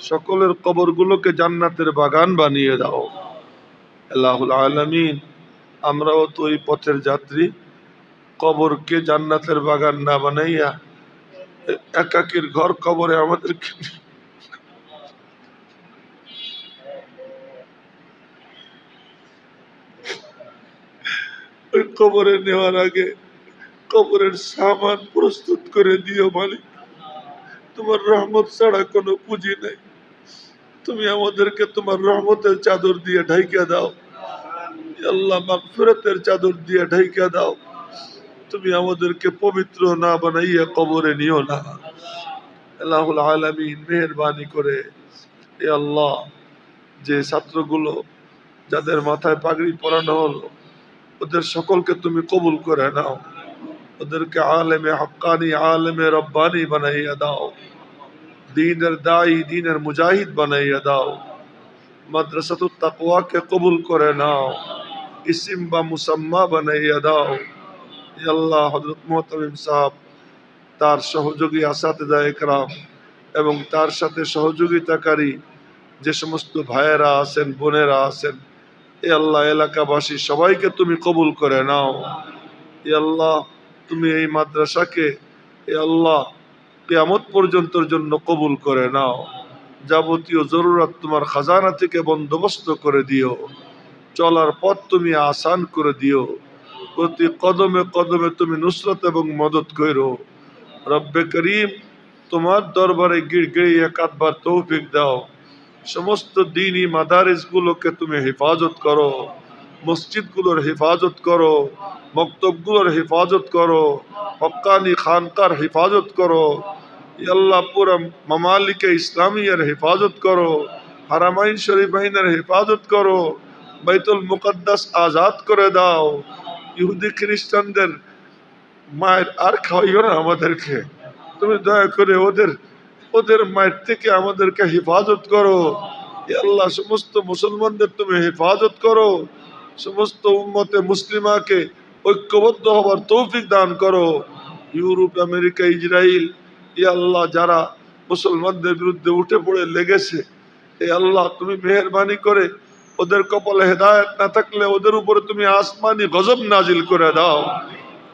সকলের কবরগুলোকে জান্নাতের বাগান বানিয়ে দাও আল্লাহুল আলামিন। আমরাও তো ওই পথের যাত্রী, কবরকে জান্নাতের বাগান না বানাইয়া একাকির ঘর কবরে আমাদেরকে ওই কবরে নেওয়ার আগে কবরের সামান প্রস্তুত করে দিও মালিক। তোমার রহমত ছাড়া কোনো পুঁজি নাই। তুমি আমাদেরকে তোমার রহমতের চাদর দিয়ে ঢাইকা দাও আল্লাহ, মাগফিরাতের চাদর দিয়ে ঢাইকা দাও। তুমি আমাদেরকে পবিত্র না বানাইয়া কবরে নিও না আল্লাহুল আলামিন। মেহেরবানি করে এ আল্লাহ, যে ছাত্রগুলো যাদের মাথায় পাগড়ি পরানো হলো ওদের সকলকে তুমি কবুল করে নাও, ওদেরকে আলেমে হক্কানি আলেমে রব্বানি বানাইয়া দাও, দ্বীনের দায়ী দ্বীনের মুজাহিদ বানাইয়া দাও। মাদ্রাসাতুত তাকওয়াকে কবুল করে নাও, ইসিম বা মুসাম্মা বানাইয়া দাও। ইয়া আল্লাহ, হযরত মুহতামিম সাহেব, তার সহযোগী আসাতিজা ইকরাম এবং তার সাথে সহযোগিতাকারী যে সমস্ত ভাইয়েরা আছেন, বোনেরা আছেন, এ আল্লাহ এলাকাবাসী সবাইকে তুমি কবুল করে নাও। এ আল্লাহ, তুমি এই মাদ্রাসাকে এ আল্লাহ কিয়ামত পর্যন্তর জন্য কবুল করে নাও। যাবতীয় জরুরত তোমার খাজানা থেকে বন্দোবস্ত করে দিও, চলার পথ তুমি আসান করে দিও, প্রতি কদমে কদমে তুমি নুসরত এবং মদত করো। রব্বে করিম, তোমার দরবারে গিড়গিড়িয়ে কাঁদবার তৌফিক দাও। সমস্ত দ্বীনি মাদারিসগুলোকে তুমি হেফাজত করো, মসজিদগুলোর হেফাজত করো, মক্তবগুলোর হেফাজত করো, হক্কানি খানকার হেফাজত করো। ইয়া আল্লাহ, পুরা মামালিকে ইসলামিয়ার হেফাজত করো, হারামাইন শরীফাইনের হেফাজত করো, বাইতুল মুকদ্দাস আজাদ করে দাও। ইহুদি খ্রিস্টানদের মায়ের আর খাওয়াইও না আমাদেরকে, তুমি দয়া করে ওদের মায়ের থেকে আমাদেরকে হেফাজত করো। ইয়া আল্লাহ, সমস্ত মুসলমানদের তুমি হেফাজত করো, সমস্ত উম্মতে মুসলিমাকে ঐক্যবদ্ধ হবার তৌফিক দান করো। ইউরোপ, আমেরিকা, ইসরায়েল, ইয়া আল্লাহ, যারা মুসলমানদের বিরুদ্ধে উঠে পড়ে লেগেছে, এ আল্লাহ, তুমি মেহেরবানি করে ওদের কপালে হেদায়েত না থাকলে ওদের উপরে তুমি আসমানি গজব নাজিল করে দাও,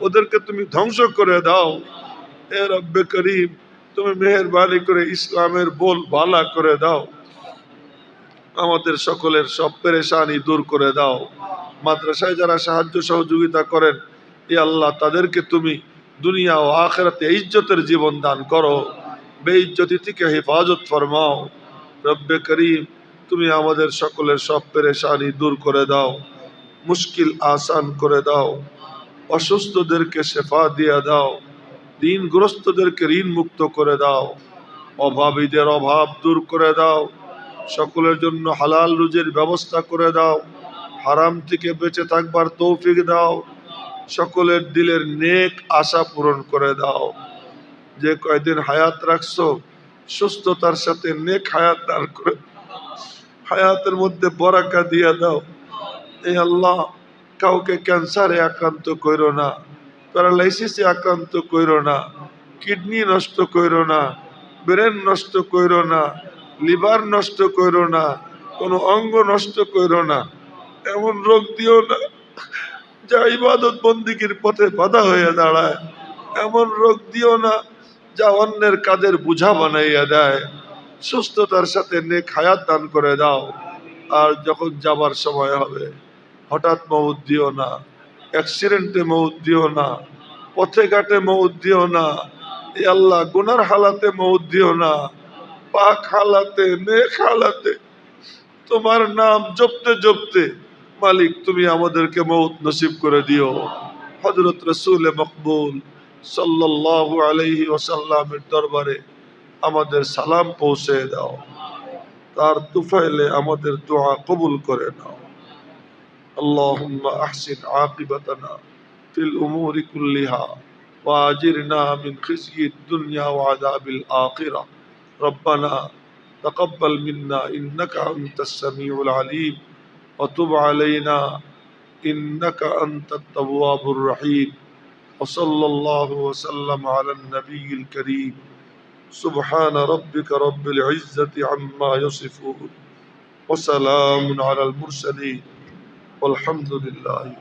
ওদেরকে তুমি ধ্বংস করে দাও। এ রব্বে করিম, তুমি মেহেরবানি করে ইসলামের বল ভালা করে দাও, আমাদের সকলের সব পেরেশানি দূর করে দাও। মাদ্রাসায় যারা সাহায্য সহযোগিতা করেন, এ আল্লাহ, তাদেরকে তুমি দুনিয়া ও আখিরাতে ইজ্জতের জীবন দান করো, বেইজ্জতি থেকে হেফাজত ফরমাও। রব্বে করিম, তুমি আমাদের সকলের সব পেরেশানি দূর করে দাও, মুশকিল আসান করে দাও, অসুস্থদেরকে শেফা দিয়ে দাও, ঋণগ্রস্তদেরকে ঋণ মুক্ত করে দাও, অভাবীদের অভাব দূর করে দাও, সকলের জন্য হালাল রুজির ব্যবস্থা করে দাও, হারাম থেকে বেঁচে থাকবার তৌফিক দাও, সকলের দিলের নেক আশা পূরণ করে দাও। যে কয়দিন হায়াত রাখছো, সুস্থতার সাথে নেক হায়াত দান করে হায়াতের মধ্যে বরাকা দিয়ে দাও। এই আল্লাহ, কাউকে ক্যান্সারে আক্রান্ত করো না, প্যারালাইসিসে আক্রান্ত করো না, কিডনি নষ্ট করো না, ব্রেন নষ্ট করো না, লিভার নষ্ট করো না, কোনো অঙ্গ নষ্ট করো না, এমন রোগ দিও না যা ইবাদত বন্দিগির পথে বাধা হয়ে দাঁড়ায়, এমন রোগ দিও না যা অন্যের কাজের বোঝা বানাইয়া দেয়। সুস্থতার সাথে নেক হায়াত দান করে দাও। আর যখন যাবার সময় হবে, হঠাৎ মউত দিও না, অ্যাক্সিডেন্টে মউত দিও না, পথে ঘাটে মউত দিও না। এ আল্লাহ, গুনার হালাতে মউত দিও না, পাক হালাতে, নেক হালাতে, তোমার নাম জপতে জপতে মালিক তুমি আমাদেরকে মউত নসিব করে দিও। হযরত রাসূল মকবুল সাল্লাল্লাহু আলাইহি ওয়াসাল্লামের দরবারে আমাদের সালাম পৌঁছে দাও, তার তুফাইলে আমাদের দোয়া কবুল করে নাও। আল্লাহুম্মা আহসিন আকিবাতানা ফিল উমুরি কুল্লিহা ওয়া আজিরনা মিন খিজয়িদ দুনিয়া ওয়া আযাবিল আখিরাহ। রব্বানা তাকাব্বাল মিন্না ইন্নাকা আনতাস সামিউল আলিম ওয়া তুব আলাইনা ইন্নাকা আনতাত তাওয়াবুর রহিম। ওয়া সাল্লাল্লাহু ওয়া সাল্লাম আলান নবিয়্যিল কারীম। सुब्हान रब्बिक रब्बिल इज्जति अम्मा यसिफून व सलामुन अलल मुरसलीन वल्हम्दुलिल्लाहि